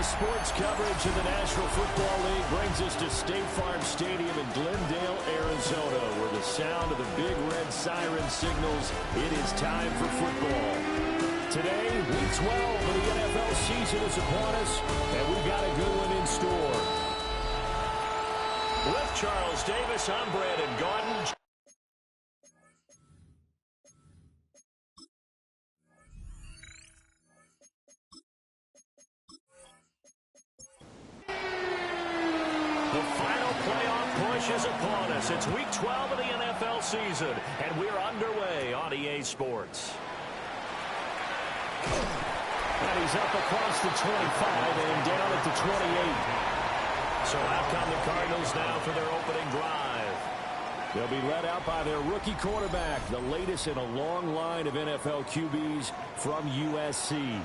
Sports coverage of the National Football League brings us to State Farm Stadium in Glendale, Arizona, where the sound of the big red siren signals it is time for football. Today, Week 12 of the NFL season is upon us, and we've got a good one in store. With Charles Davis, I'm Brandon Gaudin. The final playoff push is upon us. It's Week 12 of the NFL season, and we're underway on EA Sports. And he's up across the 25 and down at the 28. So out come the Cardinals now for their opening drive. They'll be led out by their rookie quarterback, the latest in a long line of NFL QBs from USC.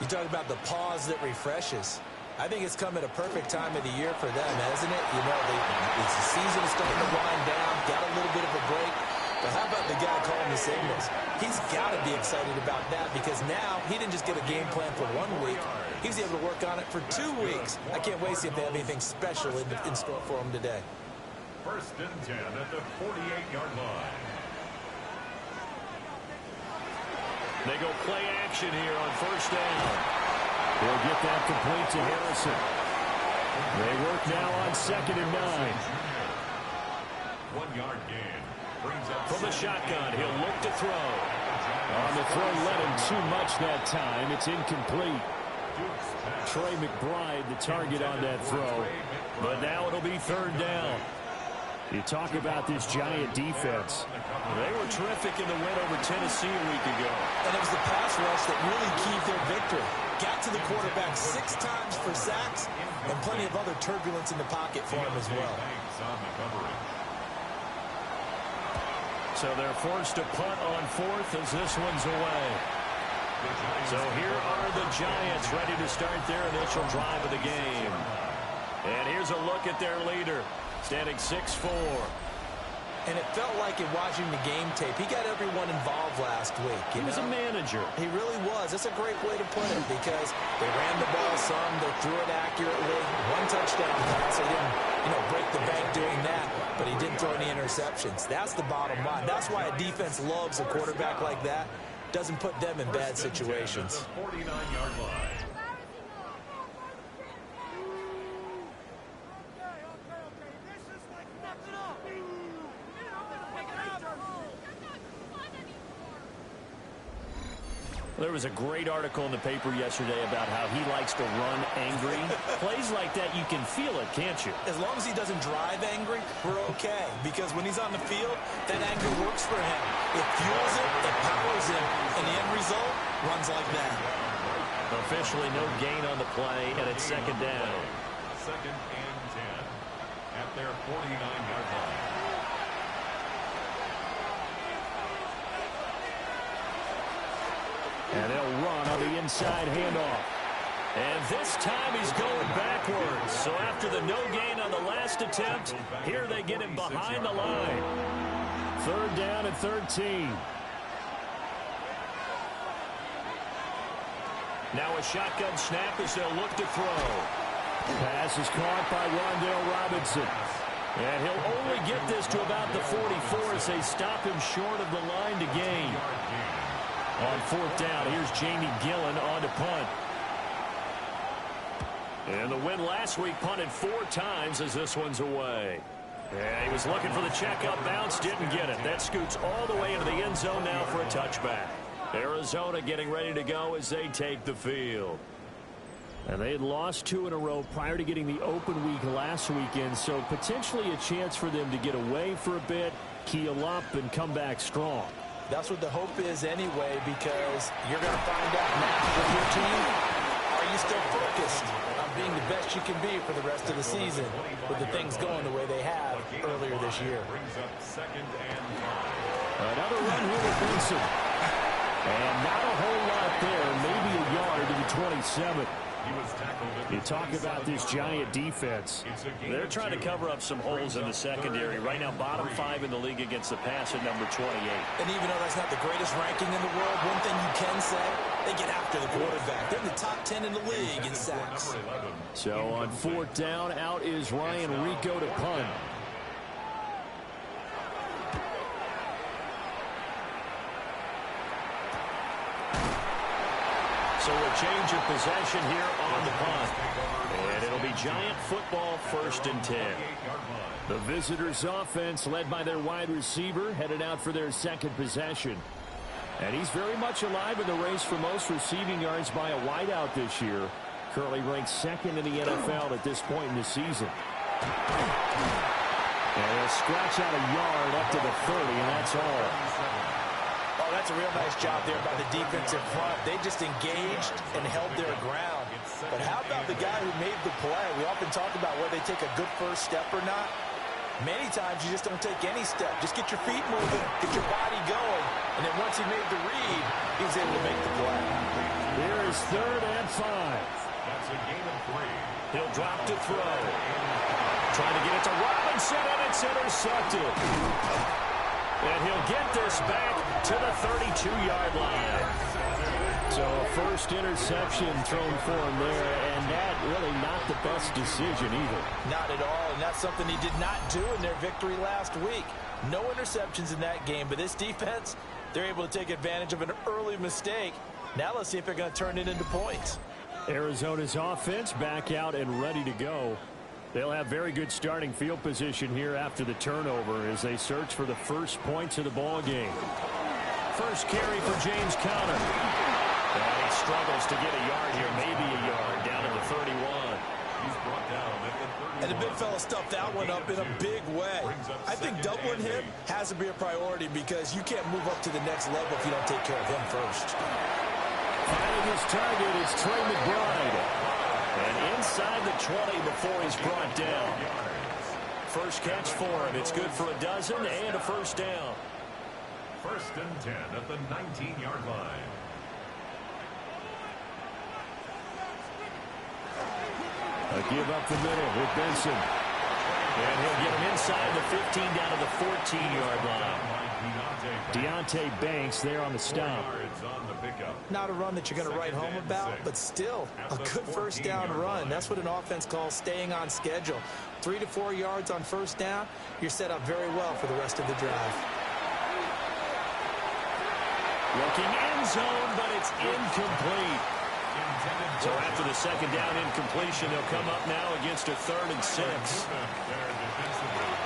You talk about the pause that refreshes. I think it's come at a perfect time of the year for them, hasn't it? You know, the season is starting to wind down, got a little bit of a break. But how about the guy calling the signals? He's got to be excited about that because now he didn't just get a game plan for 1 week. He's able to work on it for 2 weeks. I can't wait to see if they have anything special in store for him today. First and 10 at the 48-yard line. They go play action here on first down. They'll get that complete to Harrison. They work now on 2nd and 9. 1-yard gain. Brings up from the shotgun, he'll look to throw. On the throw, led him too much that time. It's incomplete. Trey McBride, the target on that throw. But now it'll be 3rd down. You talk about this Giant defense. They were terrific in the win over Tennessee a week ago. And it was the pass rush that really keyed their victory. Got to the quarterback 6 times for sacks and plenty of other turbulence in the pocket for him as well. So they're forced to punt on 4th as this one's away. So here are the Giants ready to start their initial drive of the game. And here's a look at their leader, standing 6'4". And it felt like in watching the game tape, he got everyone involved last week. He was a manager. He really was. That's a great way to put it because they ran the ball some, they threw it accurately. 1 touchdown pass. They didn't, break the bank doing that, but he didn't throw any interceptions. That's the bottom line. That's why a defense loves a quarterback like that. Doesn't put them in bad situations. 49-yard line. There was a great article in the paper yesterday about how he likes to run angry. Plays like that, you can feel it, can't you? As long as he doesn't drive angry, we're okay. Because when he's on the field, that anger works for him. It fuels him, it powers him, and the end result runs like that. Officially no gain on the play, and it's 2nd down. 2nd and 10 at their 49-yard line. And they'll run on the inside handoff. And this time he's going backwards. So after the no gain on the last attempt, here they get him behind the line. 3rd down and 13. Now a shotgun snap as they'll look to throw. Pass is caught by Rondale Robinson. And he'll only get this to about the 44 as they stop him short of the line to gain. On 4th down, here's Jamie Gillen on to punt. And the win last week, punted 4 times as this one's away. And he was looking for the checkup bounce, didn't get it. That scoots all the way into the end zone now for a touchback. Arizona getting ready to go as they take the field. And they had lost 2 in a row prior to getting the open week last weekend, so potentially a chance for them to get away for a bit, keel up, and come back strong. That's what the hope is anyway, because you're going to find out now with your team, are you still focused on being the best you can be for the rest of the season with the things going the way they have earlier this year. Another run here with Benson. And not a whole lot there, maybe a yard to the 27. You talk about this Giant defense. They're trying to cover up some holes in the secondary. Right now, bottom 5 in the league against the pass at number 28. And even though that's not the greatest ranking in the world, one thing you can say, They get after the quarterback. They're in the top 10 in the league in sacks. So on fourth down, out is Ryan Rico to punt. So a change of possession here on the punt. And it'll be Giant football, 1st and 10. The visitors' offense, led by their wide receiver, headed out for their second possession. And he's very much alive in the race for most receiving yards by a wideout this year. Currently ranked 2nd in the NFL at this point in the season. And they'll scratch out a yard up to the 30, and that's all. Oh, that's a real nice job there by the defensive front. They just engaged and held their ground. But how about the guy who made the play? We often talk about whether they take a good first step or not. Many times you just don't take any step. Just get your feet moving, get your body going, and then once he made the read, he was able to make the play. Here is 3rd and 5. That's a gain of 3. He'll drop to throw. Trying to get it to Robinson, and it's intercepted. And he'll get this back to the 32-yard line. So a first interception thrown for him there, and that really not the best decision either. Not at all, and that's something he did not do in their victory last week. No interceptions in that game, but this defense, they're able to take advantage of an early mistake. Now let's see if they're going to turn it into points. Arizona's offense back out and ready to go. They'll have very good starting field position here after the turnover as they search for the first points of the ball game. First carry for James Conner. And he struggles to get a yard here, maybe a yard, down at the 31. He's brought down at the 31. And the big fella stuffed that one up in a big way. I think doubling him has to be a priority because you can't move up to the next level if you don't take care of him first. Finding his target is Trey McBride. And inside the 20 before he's brought down. First catch for him. It's good for a dozen and a first down. 1st and 10 at the 19-yard line. A give up the middle with Benson. And he'll get him inside the 15 down to the 14-yard line. Deontay Banks there on the stop. Not a run that you're going to write home about, but still a good first down run. That's what an offense calls staying on schedule. 3 to 4 yards on first down, you're set up very well for the rest of the drive. Looking end zone, but it's incomplete. So after the second down incompletion, they'll come up now against a 3rd and 6.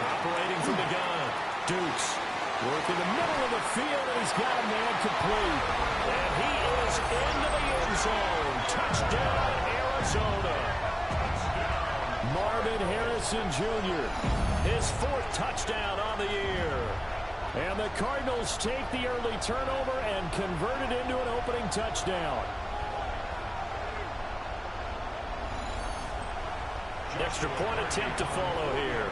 Operating from the gun, Dukes. Work in the middle of the field, and he's got a man complete. And he is into the end zone. Touchdown, Arizona. Marvin Harrison Jr., his 4th touchdown on the year. And the Cardinals take the early turnover and convert it into an opening touchdown. Extra point attempt to follow here.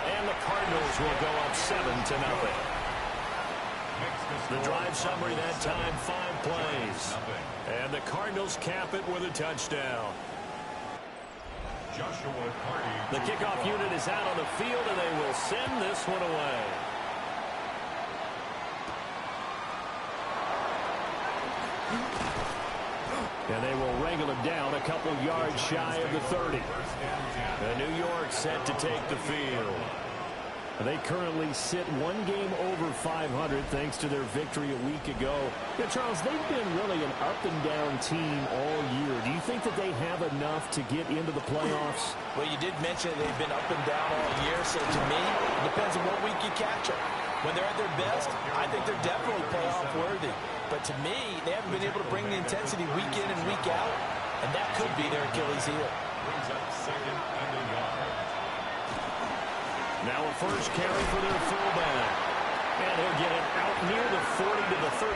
And the Cardinals will go up 7-0. The drive summary that time, 5 plays. And the Cardinals cap it with a touchdown. The kickoff unit is out on the field, and they will send this one away. And they will wrangle him down a couple yards shy of the 30. And New York set to take the field. They currently sit 1 game over 500 thanks to their victory a week ago. Yeah, Charles, they've been really an up-and-down team all year. Do you think that they have enough to get into the playoffs? Well, you did mention they've been up and down all year, so to me, it depends on what week you catch them. When they're at their best, I think they're definitely playoff worthy. But to me, they haven't been able to bring the intensity week in and week out, and that could be their Achilles heel. Brings up 2nd and a yard. Now a first carry for their fullback. And he'll get it out near the 40 to the 39.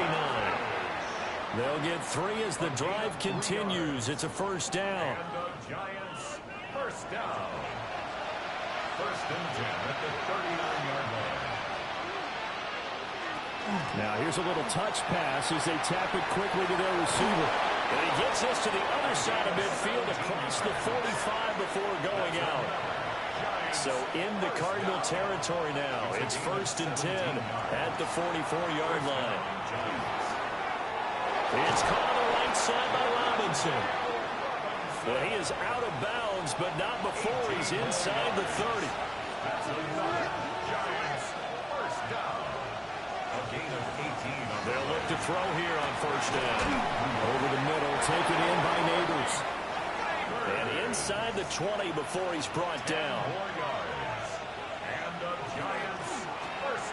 They'll get 3 as the drive continues. It's a first down. And the Giants, first down. 1st and 10 at the 39-yard line. Now here's a little touch pass as they tap it quickly to their receiver. And he gets this to the other side of midfield across the 45 before going out. So into Cardinal territory now. It's 1st and 10 at the 44-yard line. It's caught on the right side by Robinson. Well, he is out of bounds, but not before he's inside the 30. They'll look to throw here on 1st down. Over the middle, taken in by Neighbors. And inside the 20 before he's brought down.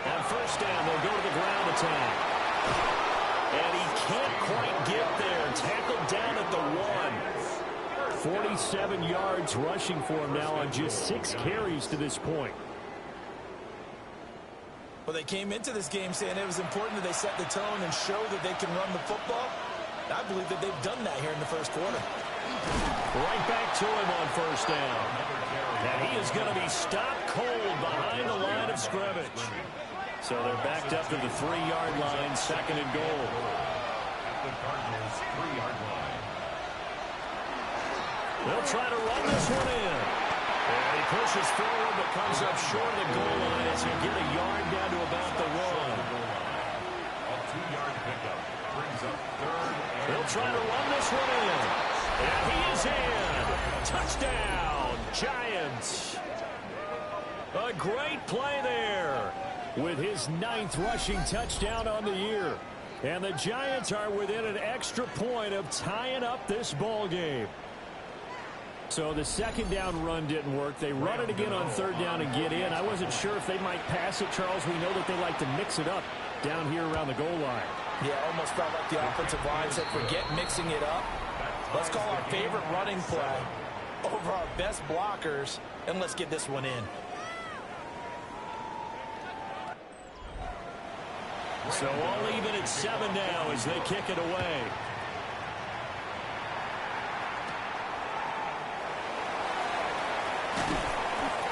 On 1st down, they'll go to the ground attack. And he can't quite get there. Tackled down at the 1. 47 yards rushing for him now on just 6 carries to this point. Well, they came into this game saying it was important that they set the tone and show that they can run the football. I believe that they've done that here in the first quarter. Right back to him on 1st down. And he is going to be stopped cold behind the line of scrimmage. So they're backed up to the 3-yard line, 2nd and goal. The Cardinals' 3-yard line. They'll try to run this one in. And he pushes forward but comes up short of the goal line as he get a yard down to about the 1. A 2-yard pickup brings up 3rd. They'll try to run this one in. And he is in. Touchdown, Giants. A great play there with his 9th rushing touchdown on the year. And the Giants are within an extra point of tying up this ball game. So the 2nd down run didn't work. They run it again on 3rd down and get in. I wasn't sure if they might pass it, Charles. We know that they like to mix it up down here around the goal line. Yeah, almost felt like the offensive line said, forget mixing it up. Let's call our favorite running play over our best blockers, and let's get this one in. So all even at 7 now as they kick it away.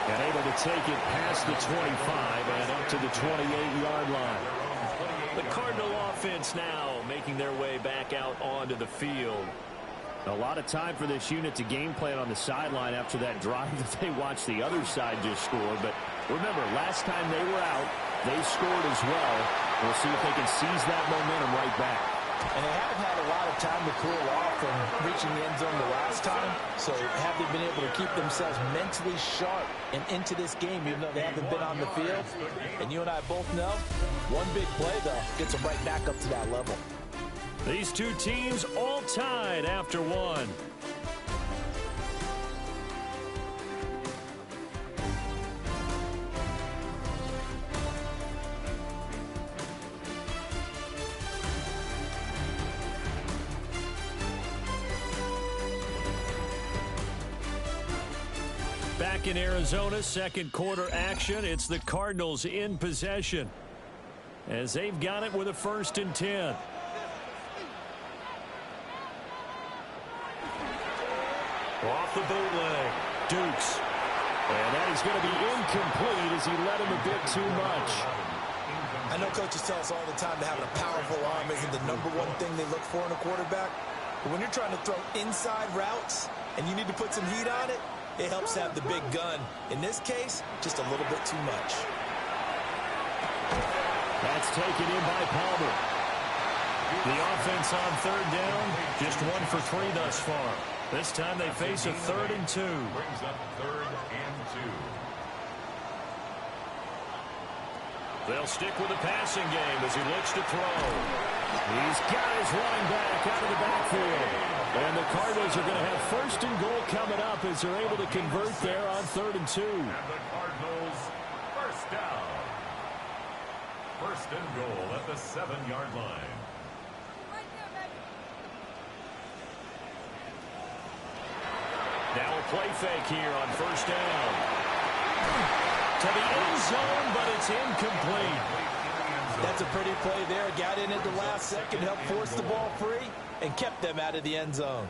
And able to take it past the 25 and up to the 28-yard line. The Cardinal offense now making their way back out onto the field. A lot of time for this unit to game plan on the sideline after that drive that they watched the other side just score. But remember, last time they were out, they scored as well. We'll see if they can seize that momentum right back. And they haven't had a lot of time to cool off from reaching the end zone the last time. So have they been able to keep themselves mentally sharp and into this game, even though they haven't been on the field? And you and I both know, one big play, though, gets them right back up to that level. These two teams all tied after 1. Back in Arizona, 2nd quarter action. It's the Cardinals in possession as they've got it with a 1st and 10. Off the bootleg, Dukes. And that is going to be incomplete as he led him a bit too much. I know coaches tell us all the time that having a powerful arm isn't the #1 thing they look for in a quarterback. But when you're trying to throw inside routes and you need to put some heat on it, it helps have the big gun. In this case, just a little bit too much. That's taken in by Palmer. The offense on 3rd down, just 1 for 3 thus far. This time they face a 3rd and 2. Brings up 3rd and 2. They'll stick with the passing game as he looks to throw. He's got his running back out of the backfield. And the Cardinals are going to have 1st and goal coming up as they're able to convert there on 3rd and 2. And the Cardinals 1st down. 1st and goal at the 7-yard line. Now a play fake here on 1st down. To the end zone, but it's incomplete. That's a pretty play there. Got in at the last second, helped force the ball free, and kept them out of the end zone.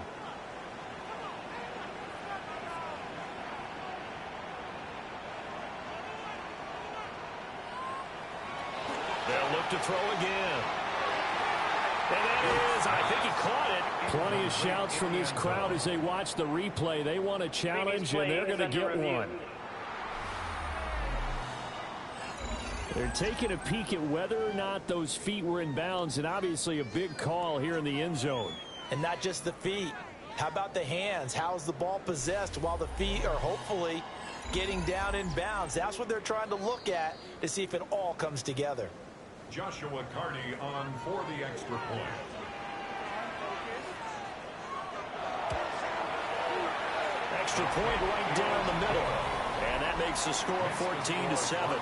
They'll look to throw again. And that is, I think he caught it. Plenty of shouts from this crowd as they watch the replay. They want a challenge, and they're going to get one. They're taking a peek at whether or not those feet were in bounds, and obviously a big call here in the end zone. And not just the feet. How about the hands? How's the ball possessed while the feet are hopefully getting down in bounds? That's what they're trying to look at to see if it all comes together. Joshua Carney on for the extra point. Extra point right down the middle. And that makes the score 14-7.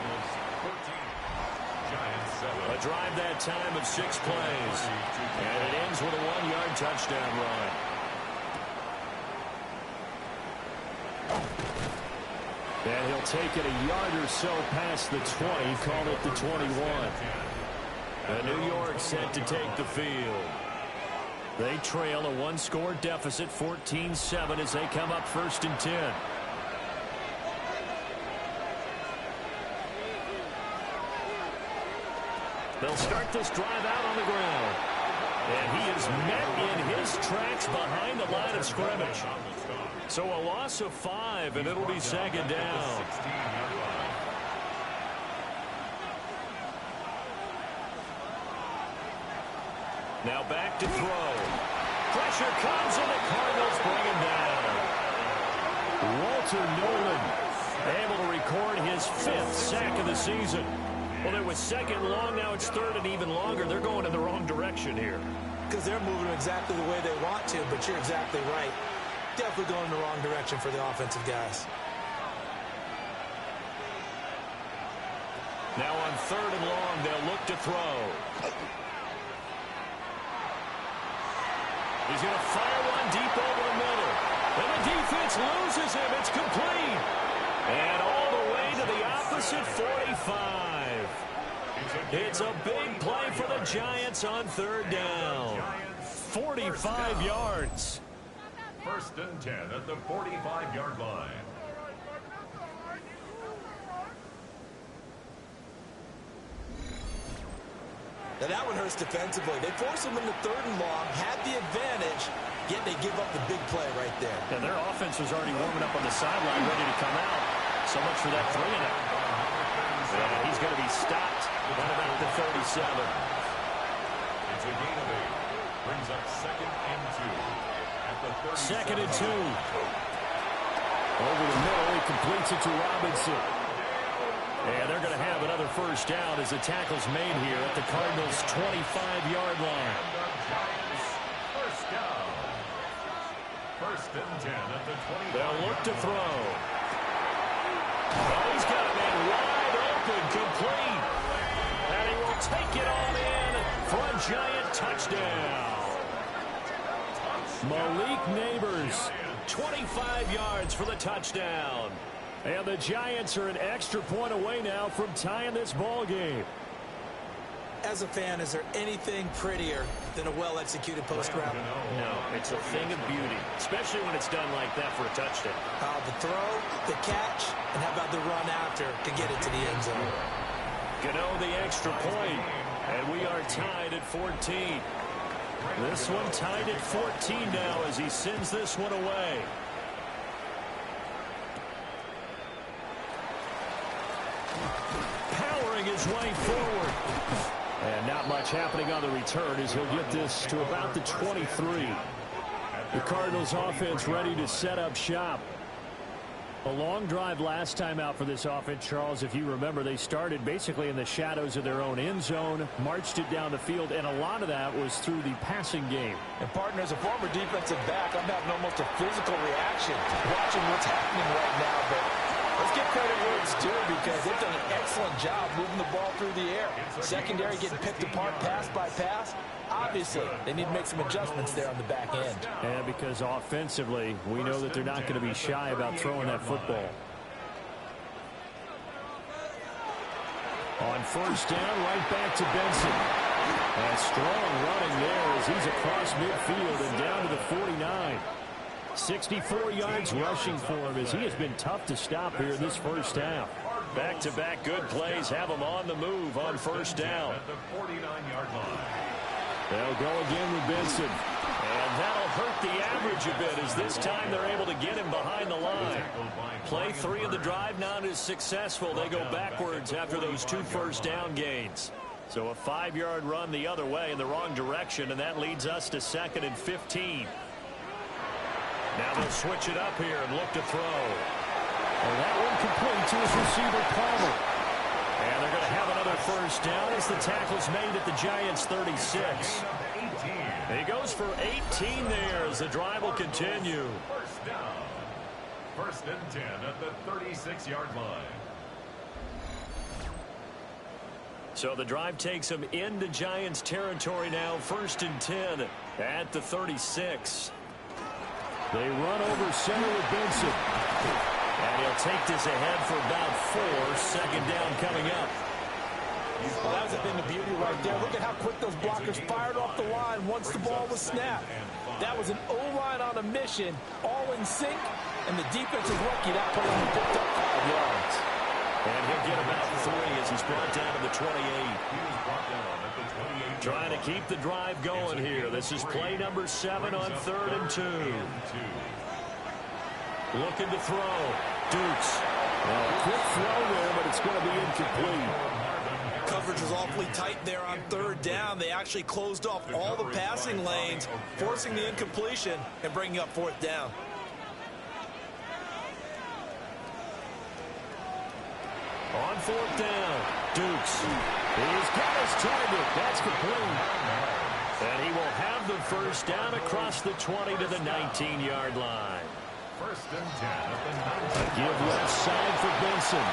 A drive that time of 6 plays. And it ends with a 1-yard touchdown run. And he'll take it a yard or so past the 20, call it the 21. And New York set to take the field. They trail a 1-score deficit, 14-7, as they come up 1st and 10. They'll start this drive out on the ground. And he is met in his tracks behind the line of scrimmage. So a loss of 5, and it'll be 2nd down. Now back to throw. Pressure comes, and the Cardinals bring him down. Walter Nolan able to record his 5th sack of the season. Well, it was 2nd long, now it's 3rd and even longer. They're going in the wrong direction here. Because they're moving exactly the way they want to, but you're exactly right. Definitely going in the wrong direction for the offensive guys. Now on 3rd and long, they'll look to throw. He's going to fire one deep over the middle. And the defense loses him. It's complete. And all the way to the opposite 45. It's a big play for the Giants on 3rd down. 45 yards. 1st and 10 at the 45-yard line. Now that one hurts defensively. They forced him into 3rd and long, had the advantage, yet they give up the big play right there. Yeah, their offense was already warming up on the sideline, ready to come out. So much for that 3-and-out. And he's going to be stopped at about the 37. It's a gain of 8. Brings up 2nd and 2 at the 37. 2nd and 2. Over the middle, he completes it to Robinson. And they're going to have another 1st down as the tackle's made here at the Cardinals' 25-yard line. First down. 1st and 10 at the 20. They'll look to throw. Oh, he's got a man wide open, complete. And he will take it on in for a Giant touchdown. Malik Neighbors, 25 yards for the touchdown. And the Giants are an extra point away now from tying this ball game. As a fan, is there anything prettier than a well-executed post route? No, it's a thing of beauty, especially when it's done like that for a touchdown. The throw, the catch, and how about the run after to get it to the end zone? Gano the extra point, and we are tied at 14. This one tied at 14 now as he sends this one away. Powering his way forward. And not much happening on the return as he'll get this to about the 23. The Cardinals offense ready to set up shop. A long drive last time out for this offense, Charles. If you remember, they started basically in the shadows of their own end zone, marched it down the field, and a lot of that was through the passing game. And, partner, as a former defensive back, I'm having almost a physical reaction watching what's happening right now. But let's give credit where it's due because they've done an excellent job moving the ball through the air. Secondary getting picked apart pass by pass. Obviously, they need to make some adjustments there on the back end. And because offensively, we know that they're not going to be shy about throwing that football. On 1st down, right back to Benson. And strong running there as he's across midfield and down to the 49. 64 yards rushing for him as he has been tough to stop here in this 1st half. Back-to-back good plays have him on the move on 1st down. At the 49-yard line. They'll go again with Benson. And that'll hurt the average a bit as this time they're able to get him behind the line. Play 3 of the drive not as successful. They go backwards after those 2 first down gains. So a 5-yard run the other way in the wrong direction, and that leads us to 2nd and 15. Now they'll switch it up here and look to throw. And that one complete to his receiver, Palmer. And they're going to have another first down as the tackle's made at the Giants' 36. He goes for 18 there as the drive will continue. First down. 1st and 10 at the 36-yard line. So the drive takes him into Giants territory now. 1st and 10 at the 36. They run over center with Benson. And he'll take this ahead for about 4. 2nd down coming up. Well, that was been the beauty right there. Look at how quick those blockers fired off the line once the ball was snapped. That was an O-line on a mission, all in sync, and the defense is lucky that put him picked up 5 yards. And he'll get about 3 as he's brought down to the 28. He was brought down at the 28. Trying to keep the drive going here. This is play number 7 on 3rd and 2. Looking to throw. Dukes. Well, a quick throw there, but it's going to be incomplete. Coverage was awfully tight there on 3rd down. They actually closed off all the passing lanes, forcing the incompletion and bringing up 4th down. On 4th down, Dukes. He's got his target. That's complete. And he will have the first down across the 20 to the 19-yard line. 1st and 10 at the 19. A give left side for Benson.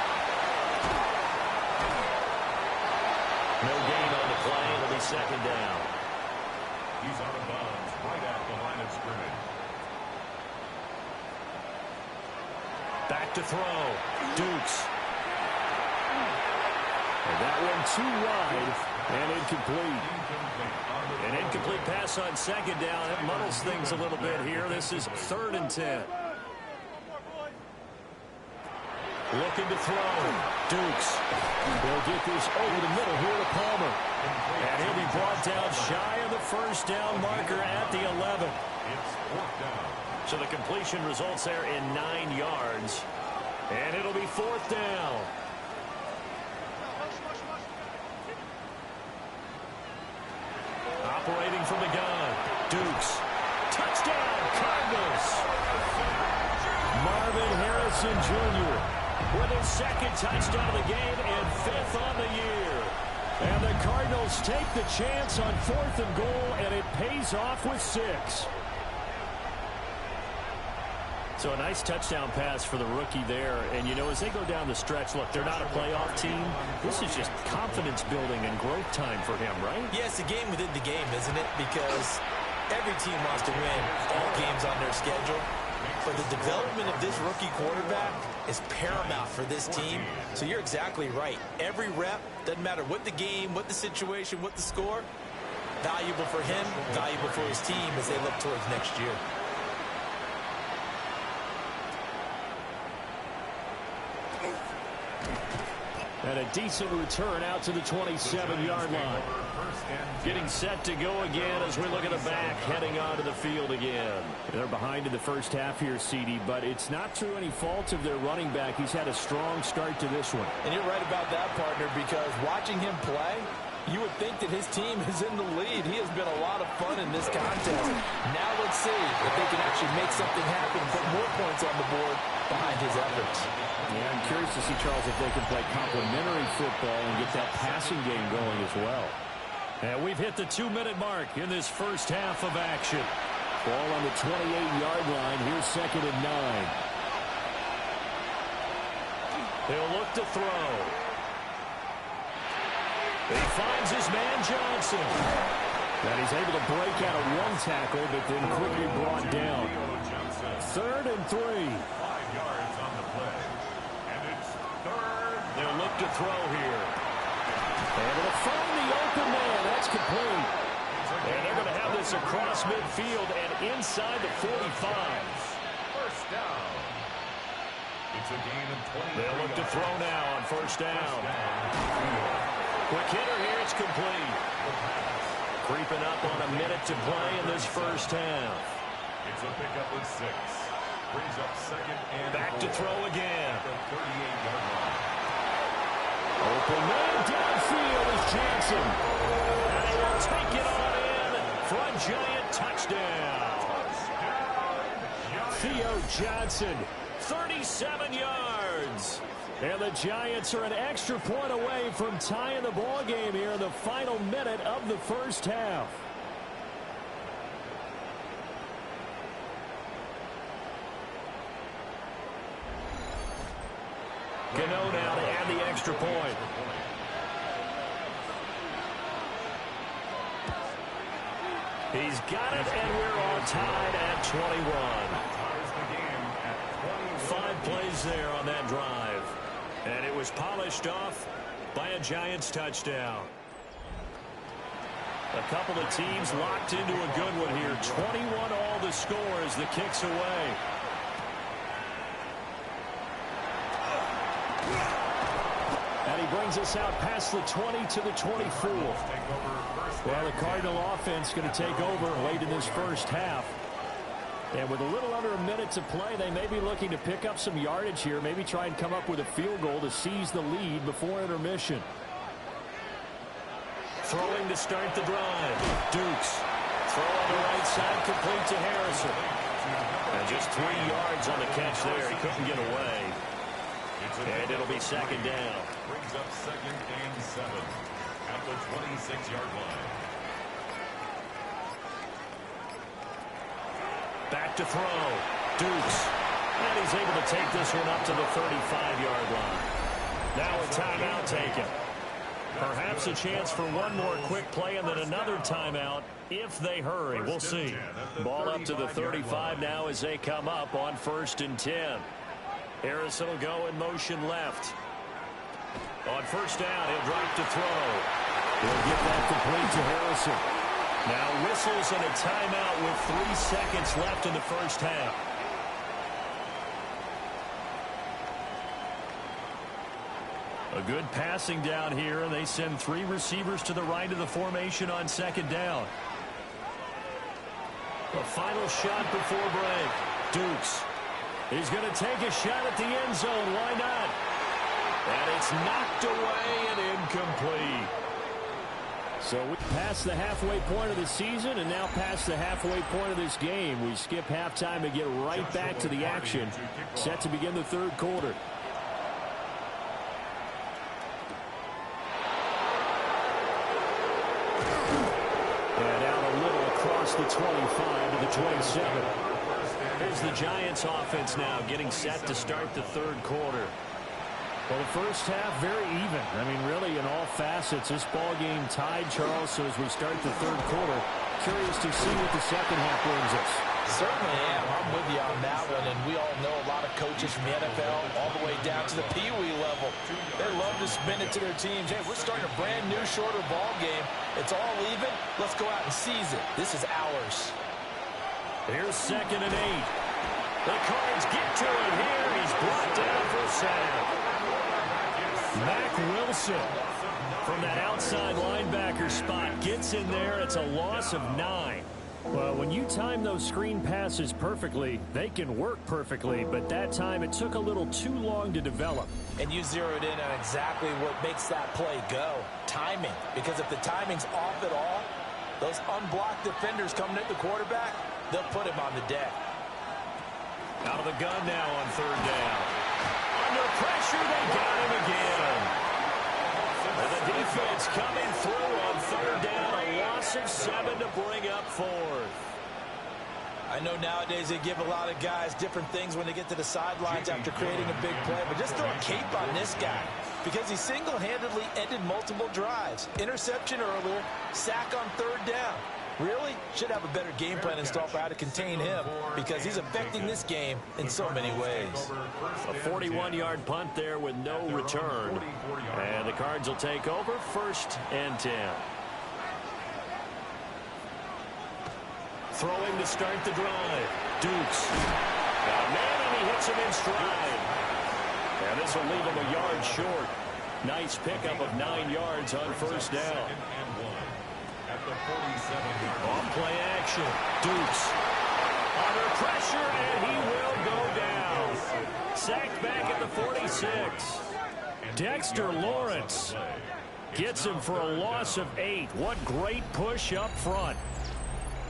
No gain on the play. It'll be 2nd down. He's out of bounds right at the line of scrimmage. Back to throw. Dukes. And that one too wide and incomplete. An incomplete pass on 2nd down. It muddles things a little bit here. This is 3rd and 10. Looking to throw. Dukes. They'll get this over the middle here to Palmer. And he'll be brought down shy of the first down marker at the 11. It's 4th down. So the completion results there in 9 yards. And it'll be 4th down. Operating from the gun. Dukes. Touchdown, Cardinals. Marvin Harrison Jr. with his 2nd touchdown of the game and 5th on the year. And the Cardinals take the chance on 4th and goal, and it pays off with 6. So a nice touchdown pass for the rookie there. And, you know, as they go down the stretch, look, they're not a playoff team. This is just confidence building and growth time for him, right? Yeah, it's a game within the game, isn't it? Because every team wants to win all games on their schedule. But the development of this rookie quarterback is paramount for this team. So you're exactly right. Every rep, doesn't matter what the game, what the situation, what the score, valuable for him, valuable for his team as they look towards next year. And a decent return out to the 27-yard line. Getting set to go again as we look at the back, heading onto the field again. They're behind in the first half here, CD, but it's not through any fault of their running back. He's had a strong start to this one. And you're right about that, partner, because watching him play, you would think that his team is in the lead. He has been a lot of fun in this contest. Now let's see if they can actually make something happen, put more points on the board behind his efforts. Yeah, I'm curious to see, Charles, if they can play complementary football and get that passing game going as well. And we've hit the 2-minute mark in this first half of action. Ball on the 28-yard line. Here's 2nd and 9. He'll look to throw. He finds his man Johnson. And he's able to break out of one tackle, but then quickly brought down. 3rd and 3. 5 yards on the play. And it's 3rd. They'll look to throw here. And it'll find the open man. That's complete. And they're going to have this across midfield and inside the 45. First down. It's a gain of 20. They'll look to throw now on first down. Quick hitter here. It's complete. Creeping up on a minute to play in this first half. It's a pickup of 6. Brings up second and Back to throw again. at the 38-yard line. Open man downfield is Johnson. And he will take it on in for a Giant touchdown. Theo Johnson, 37 yards. And the Giants are an extra point away from tying the ball game here in the final minute of the first half. Gano now to add the extra point. He's got it, and we're all tied at 21. 5 plays there on that drive. And it was polished off by a Giants touchdown. A couple of teams locked into a good one here. 21 all the score as the kick's away. And he brings us out past the 20 to the 24. Well, the Cardinal offense going to take over late in this first half. And with a little under a minute to play, they may be looking to pick up some yardage here, maybe try and come up with a field goal to seize the lead before intermission. Throwing to start the drive. Dukes. Throw on the right side, complete to Harrison. And just 3 yards on the catch there. He couldn't get away. And it'll be second down. Brings up second and 7 at the 26-yard line. Back to throw. Dukes. And he's able to take this one up to the 35-yard line. Now a timeout taken. Perhaps a chance for one more quick play and then another timeout if they hurry. We'll see. Ball up to the 35 now as they come up on 1st and 10. Harrison will go in motion left. On first down, he'll drop to throw. He'll get that complete to Harrison. Now whistles and a timeout with 3 seconds left in the first half. A good passing down here, and they send 3 receivers to the right of the formation on second down. A final shot before break. Dukes. He's going to take a shot at the end zone. Why not? And it's knocked away and incomplete. So we passed the halfway point of the season and now past the halfway point of this game. We skip halftime and get right back to the action. Set to begin the third quarter. And out a little across the 25 to the 27. Here's the Giants offense now getting set to start the third quarter. Well, the first half very even. I mean, really in all facets, this ball game tied, Charles. So as we start the third quarter, curious to see what the second half brings us. Certainly am. I'm with you on that one. And we all know a lot of coaches from the NFL all the way down to the Pee Wee level. They love to spin it to their teams. Hey, we're starting a brand new, shorter ball game. It's all even. Let's go out and seize it. This is ours. Here's 2nd and 8. The Cards get to it here. He's brought down for a sack. Mack Wilson from that outside linebacker spot gets in there. It's a loss of 9. Well, when you time those screen passes perfectly, they can work perfectly. But that time it took a little too long to develop. And you zeroed in on exactly what makes that play go. Timing. Because if the timing's off at all, those unblocked defenders coming at the quarterback, they'll put him on the deck. Out of the gun now on 3rd down. Under pressure, they got him again. And the defense coming through on 3rd down. A loss of 7 to bring up 4th. I know nowadays they give a lot of guys different things when they get to the sidelines after creating a big play, but just throw a cape on this guy because he single-handedly ended multiple drives. Interception earlier, sack on 3rd down. Really should have a better game plan installed for how to contain him because he's affecting this game in so many ways. A 41-yard punt there with no return. And the Cards will take over 1st and 10. Throwing to start the drive. Dukes. Got a man, and he hits him in stride. And this will leave him a yard short. Nice pickup of 9 yards on 1st down. at the 47-yard line. Off play action. Dukes under pressure, and he will go down. Sacked back at the 46. Dexter Lawrence gets him for a loss of 8. What great push up front.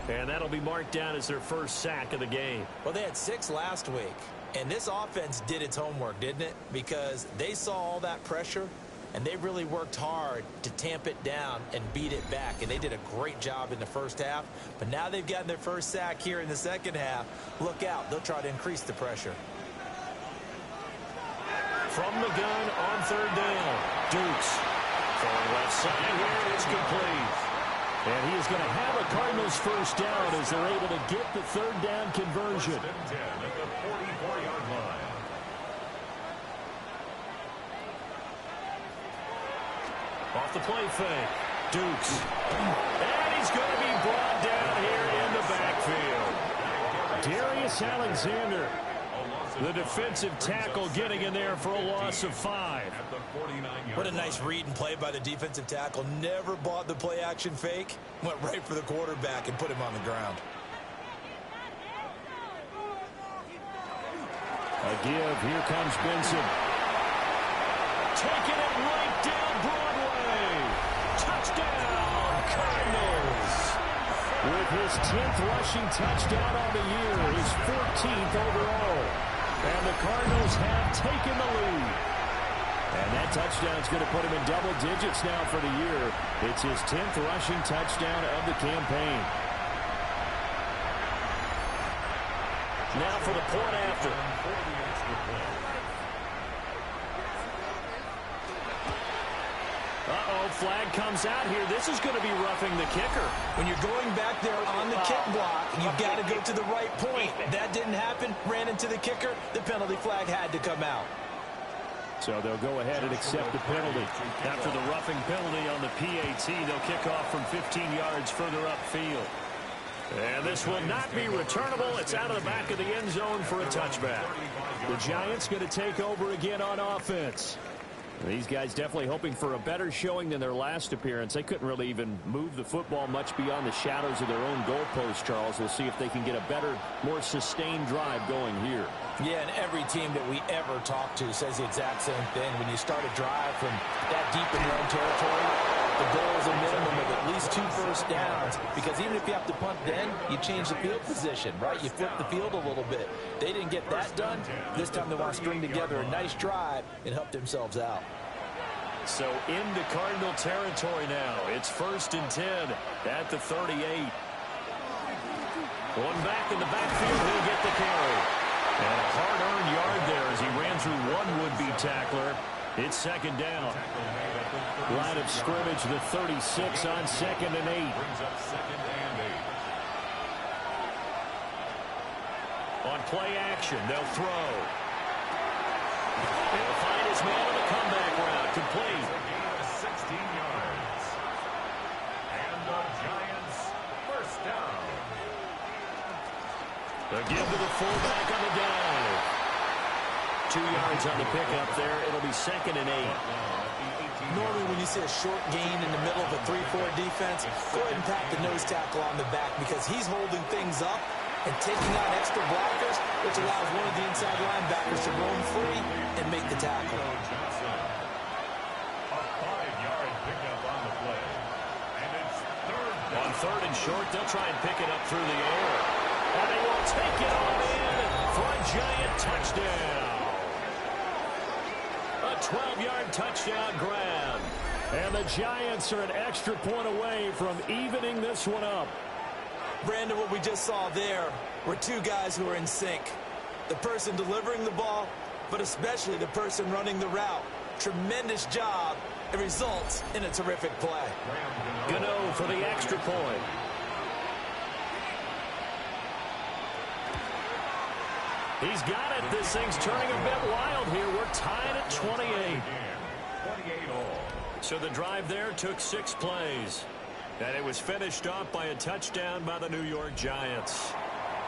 And that'll be marked down as their first sack of the game. Well, they had 6 last week. And this offense did its homework, didn't it? Because they saw all that pressure, and they really worked hard to tamp it down and beat it back. And they did a great job in the first half. But now they've gotten their first sack here in the second half. Look out. They'll try to increase the pressure. From the gun on third down. Dukes throwing left side here. It's complete. And he is going to have a Cardinals first down as they're able to get the third down conversion. First and 10 at the 44-yard line. Off the play fake. Dukes. And he's going to be brought down here in the backfield. Darius Alexander, the defensive tackle, getting in there for a loss of 5. At the 49-yard What a nice read and play by the defensive tackle. Never bought the play action fake. Went right for the quarterback and put him on the ground. A give. Here comes Benson. Taking it right down Broadway. Touchdown, Cardinals. With his 10th rushing touchdown on the year, his 14th overall. And the Cardinals have taken the lead. And that touchdown is going to put him in double digits now for the year. It's his 10th rushing touchdown of the campaign. Now for the point after. Uh-oh, flag comes out here. This is going to be roughing the kicker. When you're going back there on the kick block, you've got to go to the right point. That didn't happen. Ran into the kicker. The penalty flag had to come out. So they'll go ahead and accept the penalty. After the roughing penalty on the PAT, they'll kick off from 15 yards further upfield. And this will not be returnable. It's out of the back of the end zone for a touchback. The Giants going to take over again on offense. These guys definitely hoping for a better showing than their last appearance. They couldn't really even move the football much beyond the shadows of their own goalpost, Charles. We'll see if they can get a better, more sustained drive going here. Yeah, and every team that we ever talk to says the exact same thing. When you start a drive from that deep in your own territory, the goal is a minimum of at least 2 first downs, because even if you have to punt then, you change the field position, right? You flip the field a little bit. They didn't get that done. This time they want to string together a nice drive and help themselves out. So into Cardinal territory now. It's first and 10 at the 38. One back in the backfield. He'll get the carry. And a hard-earned yard there as he ran through one would-be tackler. It's second down. Line of scrimmage, the 36 on second and 8. Brings up second and 8. On play action, they'll throw. They'll find his man on the comeback route. Complete. A gain of 16 yards. And the Giants first down. The give to the fullback on the dive. 2 yards on the pickup there. It'll be second and 8. Normally when you see a short gain in the middle of a 3-4 defense, go ahead and pat the nose tackle on the back, because he's holding things up and taking out extra blockers, which allows one of the inside linebackers to roam free and make the tackle. A 5-yard pickup on the play. And it's third down. On third and short, they'll try and pick it up through the air. And they will take it on in for a Giant touchdown. A 12-yard touchdown grab. And the Giants are an extra point away from evening this one up. Brandon, what we just saw there were 2 guys who are in sync. The person delivering the ball, but especially the person running the route. Tremendous job. It results in a terrific play. Gano for the extra point. He's got it. This thing's turning a bit wild here. We're tied at 28. 28 all. So the drive there took 6 plays. And it was finished off by a touchdown by the New York Giants.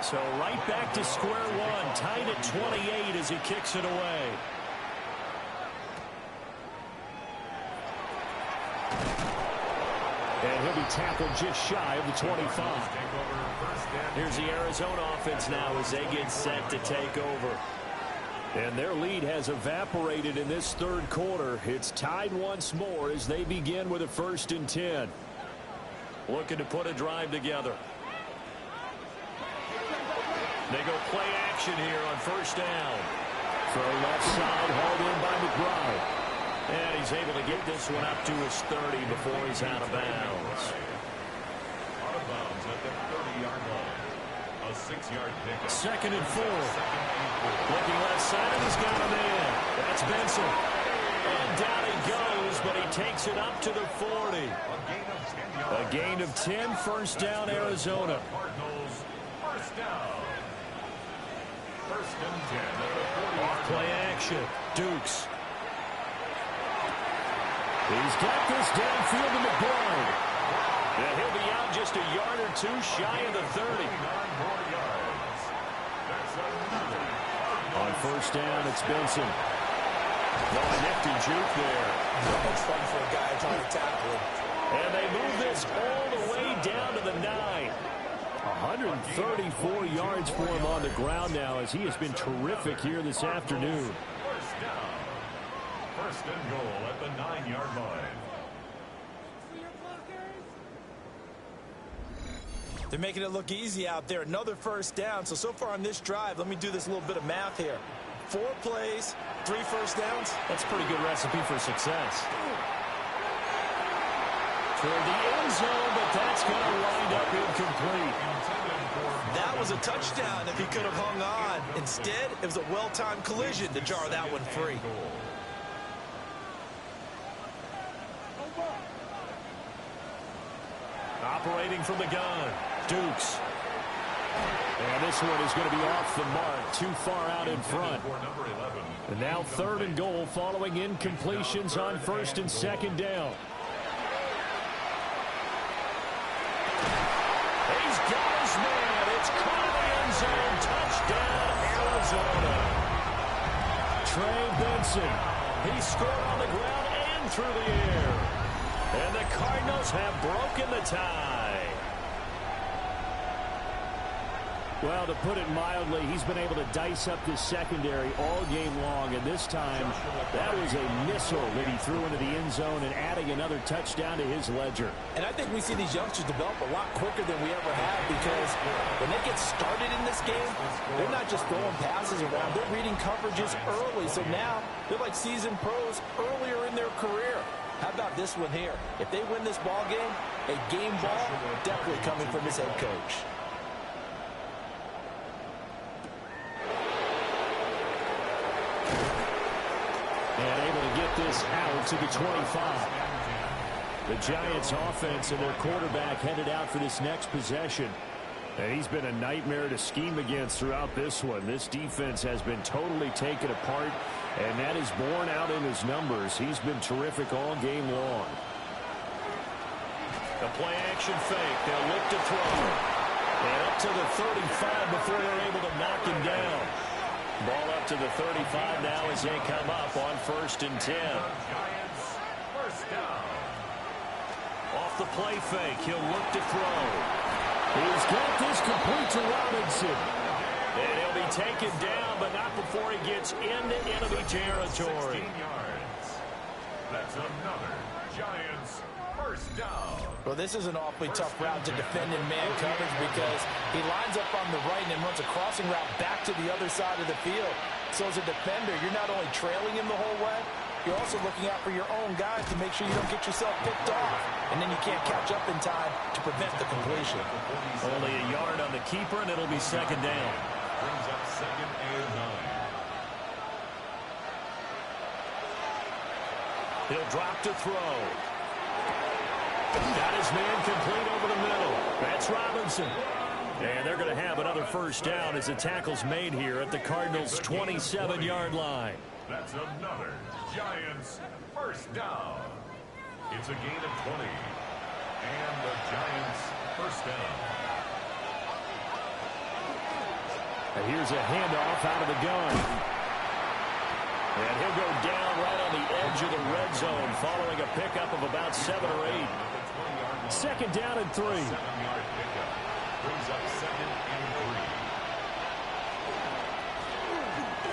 So right back to square one, tied at 28 as he kicks it away. And he'll be tackled just shy of the 25. Here's the Arizona offense now as they get set to take over. And their lead has evaporated in this third quarter. It's tied once more as they begin with a 1st and 10. Looking to put a drive together. They go play action here on 1st down. Throw left side, hauled in by McBride. And he's able to get this one up to his 30 before he's out of bounds. Out of bounds at the 30-yard line. A 6-yard pickup. 2nd and 4. Looking left side, and he's got him in. That's Benson. And down he goes, but he takes it up to the 40. A gain of 10, 1st down, Arizona. Cardinals, 1st down. 1st and 10 at the 40-yard line. Play action. Dukes. He's got this downfield to McBride. And he'll be out just a yard or two shy of the 30. On 1st down, it's Benson. No nifty juke there. It's fun for a guy trying to tackle him. And they move this all the way down to the 9. 134 yards for him on the ground now as he has been terrific here this afternoon. 1st down. 1st and goal at the 9-yard line. They're making it look easy out there. Another 1st down. So far on this drive, let me do this little bit of math here. 4 plays, 3 1st downs. That's a pretty good recipe for success. Toward the end zone, but that's going to wind up incomplete. That was a touchdown if he could have hung on. Instead, it was a well-timed collision to jar that one free. Operating from the gun, Dukes. And this one is going to be off the mark, too far out in front. And now 3rd and goal following incompletions on 1st and 2nd down. He's got his man. It's caught in the end zone. Touchdown, Arizona. Trey Benson. He scored on the ground and through the air. And the Cardinals have broken the tie. Well, to put it mildly, he's been able to dice up this secondary all game long, and this time that was a missile that he threw into the end zone and adding another touchdown to his ledger. And I think we see these youngsters develop a lot quicker than we ever have because when they get started in this game, they're not just throwing passes around. They're reading coverages early, so now they're like seasoned pros earlier in their career. How about this one here? If they win this ball game, a game ball definitely coming from his head coach. And able to get this out to the 25. The Giants offense and their quarterback headed out for this next possession. And he's been a nightmare to scheme against throughout this one. This defense has been totally taken apart, and that is borne out in his numbers. He's been terrific all game long. The play action fake. They'll look to throw. And up to the 35 before they're able to knock him down. Ball up to the 35 now as they come up on 1st and 10. Giants, 1st down. Off the play fake. He'll look to throw. He's got this complete to Robinson. And he'll be taken down, but not before he gets into enemy territory. 16 yards. That's another Giants 1st down. Well, this is an awfully tough route to defend in man coverage because he lines up on the right and then runs a crossing route back to the other side of the field. So as a defender, you're not only trailing him the whole way, you're also looking out for your own guys to make sure you don't get yourself picked off. And then you can't catch up in time to prevent the completion. Only a yard on the keeper, and it'll be 2nd down. Brings up 2nd and 9. He'll drop to throw. Got his man complete over the middle. That's Robinson. And they're going to have another 1st down as the tackle's made here at the Cardinals' 27-yard line. That's another Giants 1st down. It's a gain of 20. And the Giants 1st down. And here's a handoff out of the gun. And he'll go down right on the edge of the red zone following a pickup of about 7 or 8. Second down and 3. 7-yard pickup. Brings up 2nd and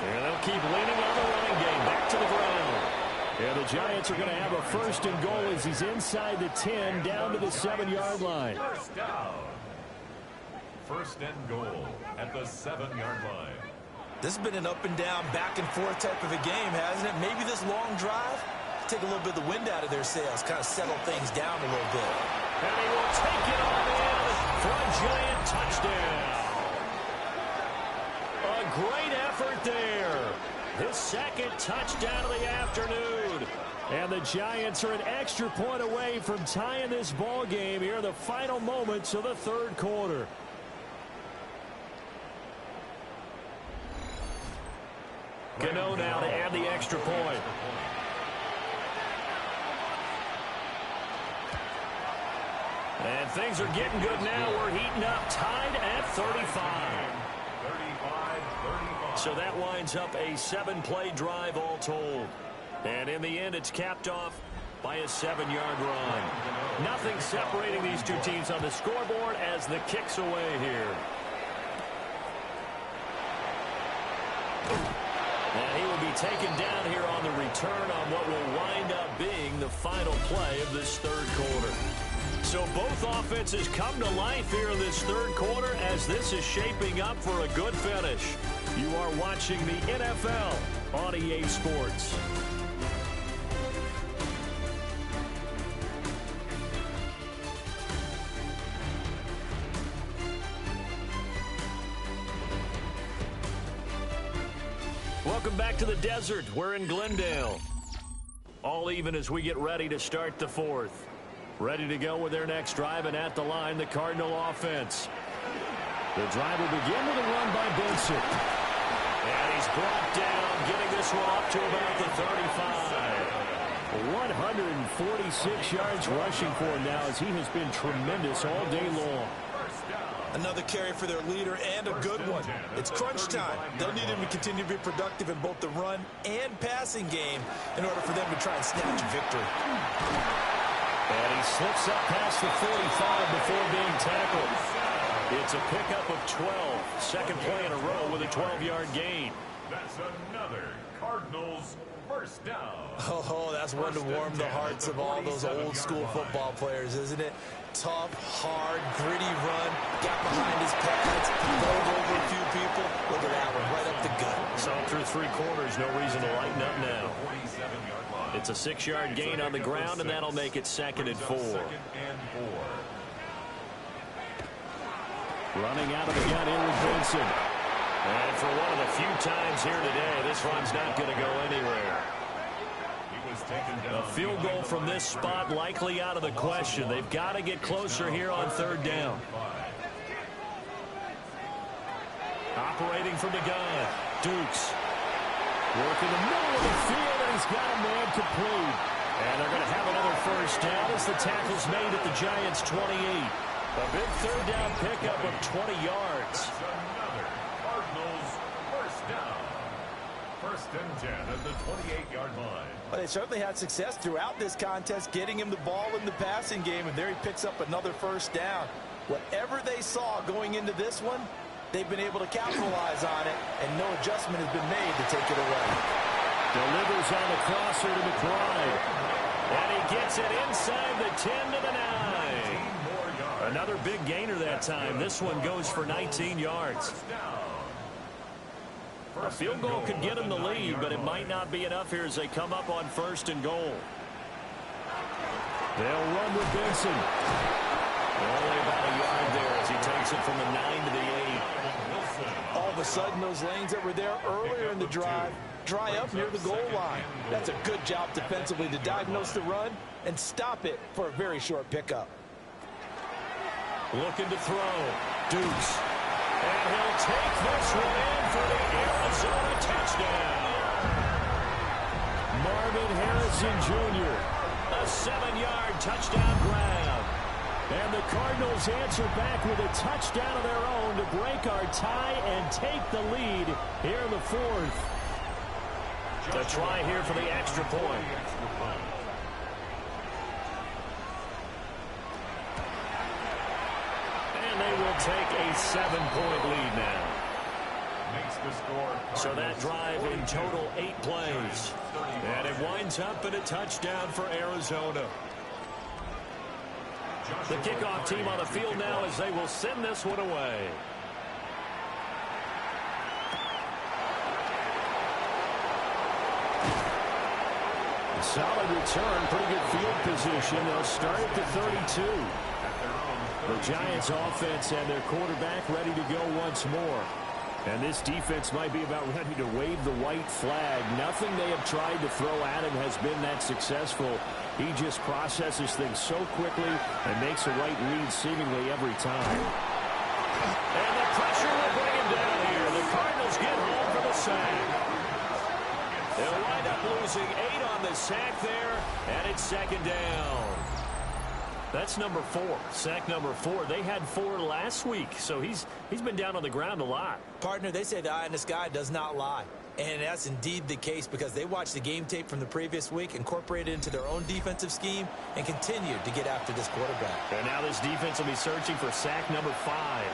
3. And they'll keep leaning on the running game. Back to the ground. Yeah, the Giants are going to have a first and goal as he's inside the 10, down to the 7-yard line. First down. First and goal at the 7-yard line. This has been an up and down, back and forth type of a game, hasn't it? Maybe this long drive, take a little bit of the wind out of their sails, kind of settle things down a little bit. And he will take it on in for a Giant touchdown. A great effort there. His second touchdown of the afternoon. And the Giants are an extra point away from tying this ball game here in the final moments of the third quarter. Cano now to add the extra point. And things are getting good now. We're heating up, tied at 35. 35-35. So that winds up a 7-play drive all told. And in the end, it's capped off by a 7-yard run. Nothing separating these two teams on the scoreboard as the kick's away here. And he will be taken down here on the return on what will wind up being the final play of this third quarter. So both offenses come to life here in this third quarter as this is shaping up for a good finish. You are watching the NFL on EA Sports. Welcome back to the desert. We're in Glendale. All even as we get ready to start the fourth. Ready to go with their next drive, and at the line, the Cardinal offense. The drive will begin with a run by Benson. And he's brought down, getting this one up to about the 35. 146 yards rushing for him now as he has been tremendous all day long. Another carry for their leader and a good one. It's crunch time. They'll need him to continue to be productive in both the run and passing game in order for them to try and snatch a victory. And he slips up past the 45 before being tackled. It's a pickup of 12. Second play in a row with a 12-yard gain. That's another Cardinals first down. Oh, that's one to warm the hearts of all those old school football players, isn't it? Tough, hard, gritty run. Got behind his pads, rolled over a few people. Look at that one, right up the gut. So through 3 quarters, no reason to lighten up now. It's a 6-yard gain on the ground, and that'll make it second and 4. Running out of the gun in with Benson. And for one of the few times here today, this run's not going to go anywhere. A field goal from this spot likely out of the question. They've got to get closer here on third down. Operating from the gun, Dukes. Working the middle of the field, and he's got a man complete. And they're going to have another first down as the tackle's made at the Giants' 28. A big third down pickup of 20 yards. Another Cardinals first down. First and 10 at the 28-yard line. Well, they certainly had success throughout this contest, getting him the ball in the passing game, and there he picks up another first down. Whatever they saw going into this one, they've been able to capitalize on it, and no adjustment has been made to take it away. Delivers on the crosser to McBride. And he gets it inside the 10 to the 9. Another big gainer that time. This one goes for 19 yards. A field goal could get them the lead, but it might not be enough here as they come up on first and goal. They'll run with Benson. Only about a yard there as he takes it from the 9 to the 8. All of a sudden, those lanes that were there earlier in the drive dry up near the goal line. That's a good job defensively to diagnose the run and stop it for a very short pickup. Looking to throw. Dukes. And he'll take this one in for the Arizona touchdown. Marvin Harrison Jr. A 7-yard touchdown grab. And the Cardinals answer back with a touchdown of their own to break our tie and take the lead here in the fourth. A try here for the extra point. will take a 7-point lead now. Makes the score. So that drive in total 8 plays. And it winds up in a touchdown for Arizona. The kickoff team on the field now as they will send this one away. Solid return, pretty good field position. They'll start at the 32. The Giants offense and their quarterback ready to go once more. And this defense might be about ready to wave the white flag. Nothing they have tried to throw at him has been that successful. He just processes things so quickly and makes a right read seemingly every time. And the pressure will bring him down here. The Cardinals get home for the sack. They'll wind up losing 8 on the sack there, and it's second down. That's number 4. Sack number 4. They had 4 last week, so he's been down on the ground a lot. Partner, they say the eye in the sky does not lie. And that's indeed the case because they watched the game tape from the previous week, incorporated it into their own defensive scheme, and continued to get after this quarterback. And now this defense will be searching for sack number 5.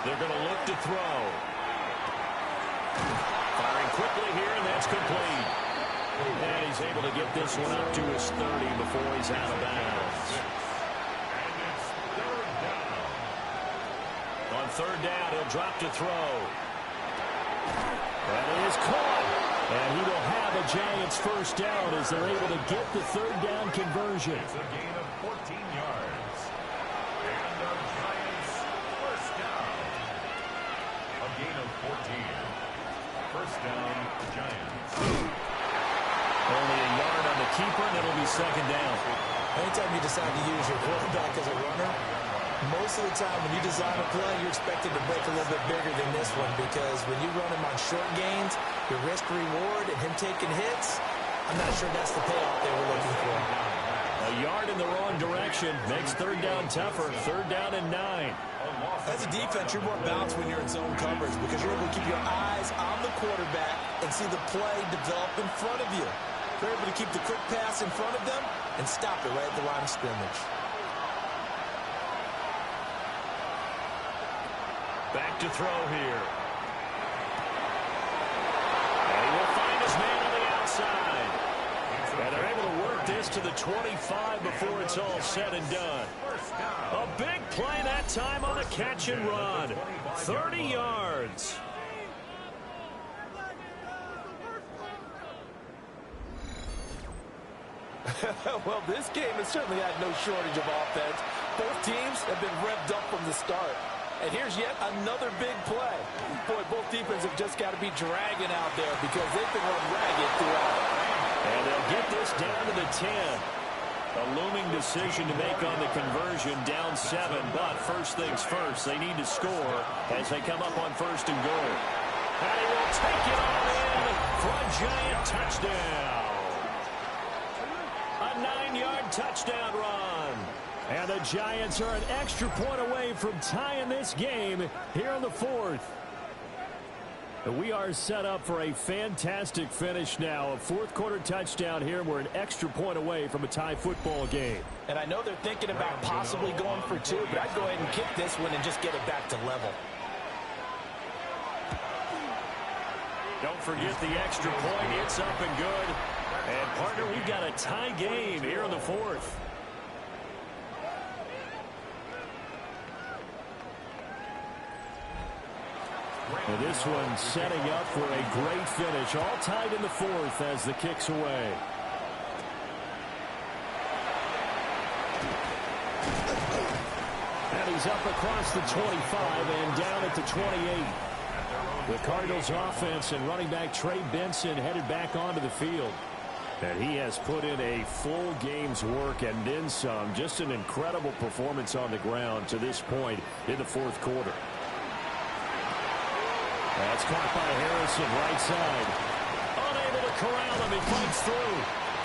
They're going to look to throw. Firing quickly here, and that's complete. And he's able to get this one up to his 30 before he's out of bounds. On third down, he'll drop to throw. And it is caught. And he will have a Giants first down as they're able to get the third down conversion. It's a gain of 14 yards. And the Giants first down. A gain of 14. First down, Giants. Only a yard on the keeper, and it'll be second down. Anytime you decide to use your quarterback as a runner, most of the time when you design a play, you're expected to break a little bit bigger than this one because when you run him on short gains, your risk-reward and him taking hits, I'm not sure that's the payoff they were looking for. A yard in the wrong direction makes third down tougher. Third down and 9. As a defense, you're more balanced when you're in zone coverage because you're able to keep your eyes on the quarterback and see the play develop in front of you. You're able to keep the quick pass in front of them and stop it right at the line of scrimmage. Back to throw here. And he will find his man on the outside. And they're able to work this to the 25 before it's all said and done. A big play that time on the catch and run. 30 yards. Well, this game has certainly had no shortage of offense. Both teams have been revved up from the start. And here's yet another big play. Boy, both defenses have just got to be dragging out there because they've been run ragged throughout. And they'll get this down to the 10. A looming decision to make on the conversion, down 7. But first things first, they need to score as they come up on first and goal. And he will take it all in for a Giant touchdown. A 9-yard touchdown run. And the Giants are an extra point away from tying this game here in the 4th. We are set up for a fantastic finish now. A fourth-quarter touchdown here. We're an extra point away from a tie football game. And I know they're thinking about possibly going for 2, but I'd go ahead and kick this one and just get it back to level. Don't forget the extra point. It's up and good. And, partner, we've got a tie game here in the 4th. And this one setting up for a great finish. All tied in the 4th as the kick's away. And he's up across the 25 and down at the 28. The Cardinals offense and running back Trey Benson headed back onto the field. And he has put in a full game's work and then some. Just an incredible performance on the ground to this point in the 4th quarter. That's caught by Harrison, right side. Unable to corral him. He fights through.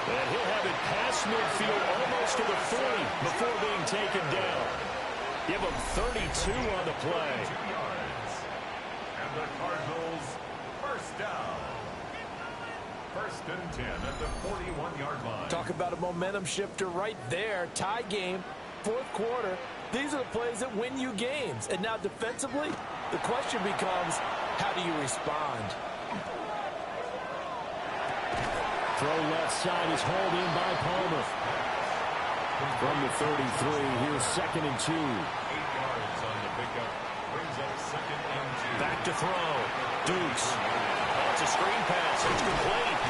And he'll have it past midfield almost to the 40 before being taken down. Give him 32 on the play. And the Cardinals first down. First and 10 at the 41-yard line. Talk about a momentum shifter right there. Tie game, 4th quarter. These are the plays that win you games. And now defensively, the question becomes, how do you respond? Throw left side is hauled in by Palmer. From the 33, here's 2nd and 2. 8 yards on the pickup. Brings up 2nd and 2. Back to throw. Dukes. Oh, it's a screen pass. It's complete.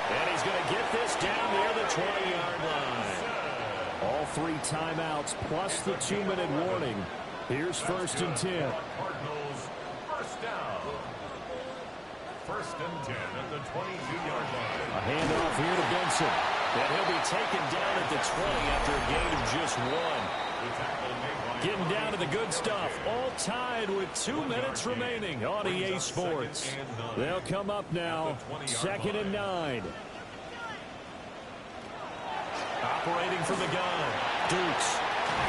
And he's going to get this down near the 20-yard line. All 3 timeouts plus the 2-minute warning. Here's 1st and 10. Cardinals, first down. 1st and 10 at the 22-yard line. A handoff here to Benson. And he'll be taken down at the 20 after a gain of just 1. The tackle made by Getting down to the good stuff. All tied with 2 minutes remaining on EA Sports. They'll come up now. 2nd and 9. Operating from the gun. Dukes.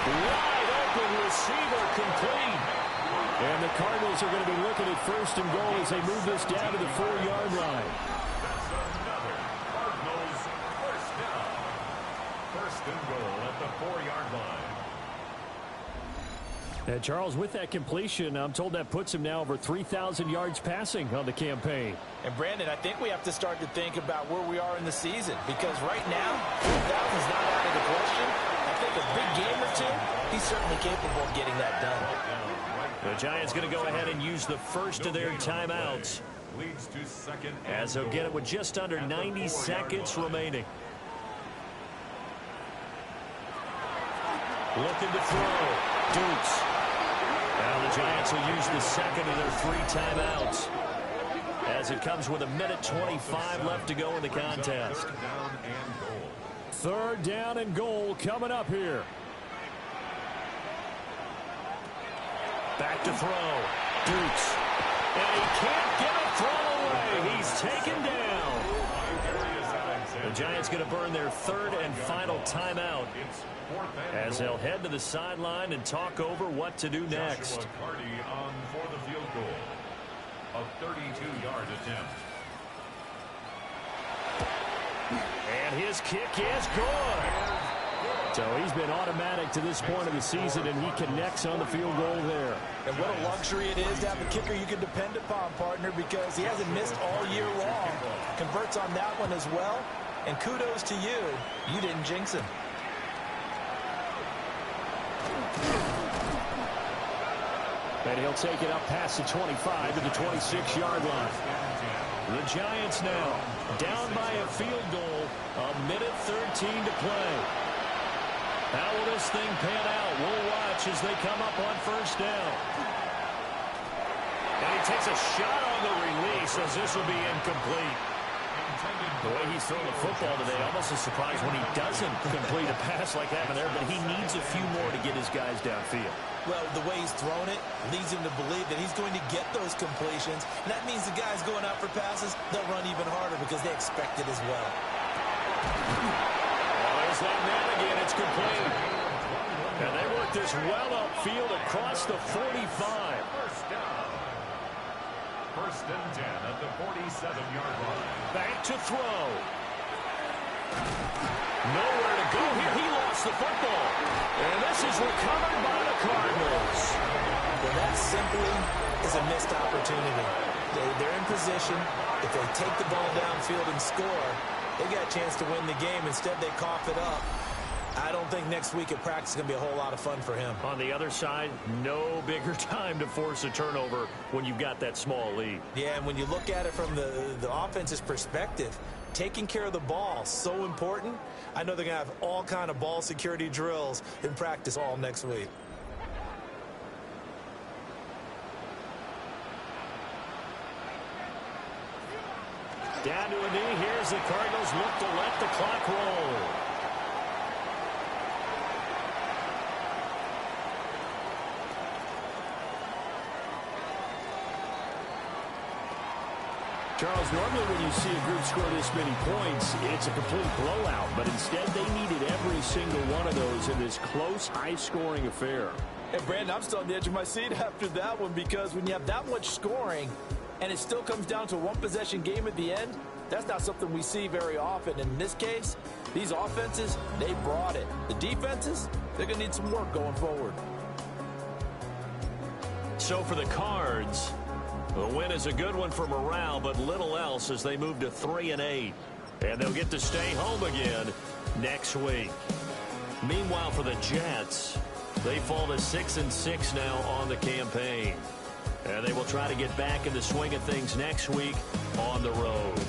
Wide open receiver complete. And the Cardinals are going to be looking at 1st and goal as they move this down to the 4-yard line. That's another Cardinals first down. 1st and goal at the 4-yard line. And Charles, with that completion, I'm told that puts him now over 3,000 yards passing on the campaign. And Brandon, I think we have to start to think about where we are in the season, because right now, 4,000 is not out of the question. I think a big game or two, he's certainly capable of getting that done. The Giants going to go ahead and use the first of their timeouts, Leads to 2nd and as they'll get it with just under 90 seconds remaining. Looking to throw. Dukes. Now the Giants will use the 2nd of their 3 timeouts, as it comes with 1:25 left to go in the contest. 3rd down and goal coming up here. Back to throw. Dukes. And he can't get a throw away. He's taken down. The Giants going to burn their 3rd and final timeout, as they'll head to the sideline and talk over what to do next. Cardi on for the field goal. A 32-yard attempt. And his kick is good. So he's been automatic to this point of the season, and he connects on the field goal there. And what a luxury it is to have a kicker you can depend upon, partner, because he hasn't missed all year long. Converts on that one as well. And kudos to you. You didn't jinx him. And he'll take it up past the 25 to the 26-yard line. The Giants now down by a field goal. 1:13 to play. How will this thing pan out? We'll watch as they come up on 1st down. And he takes a shot on the release, as this will be incomplete. The way he's throwing the football today, almost a surprise when he doesn't complete a pass like that in there, but he needs a few more to get his guys downfield. Well, the way he's thrown it leads him to believe that he's going to get those completions. And that means the guys going out for passes, they'll run even harder because they expect it as well. There's that man again. It's complete. And they work this well upfield across the 45. First down. 1st and 10 at the 47-yard line. Back to throw. Nowhere to go here. He lost the football. And this is recovered by the Cardinals. Well, that simply is a missed opportunity. They're in position. If they take the ball downfield and score, they got a chance to win the game. Instead, they cough it up. I don't think next week at practice is going to be a whole lot of fun for him. On the other side, no bigger time to force a turnover when you've got that small lead. Yeah, and when you look at it from the offense's perspective, taking care of the ball, so important. I know they're going to have all kind of ball security drills in practice all next week. Down to a knee. Here's the Cardinals look to let the clock roll. Charles, normally when you see a group score this many points, it's a complete blowout. But instead, they needed every single one of those in this close, high-scoring affair. And, Brandon, I'm still on the edge of my seat after that one, because when you have that much scoring and it still comes down to a one-possession game at the end, that's not something we see very often. In this case, these offenses, they brought it. The defenses, they're going to need some work going forward. So for the Cards, the win is a good one for morale, but little else as they move to 3-8. And they'll get to stay home again next week. Meanwhile, for the Jets, they fall to 6-6 now on the campaign. And they will try to get back in the swing of things next week on the road.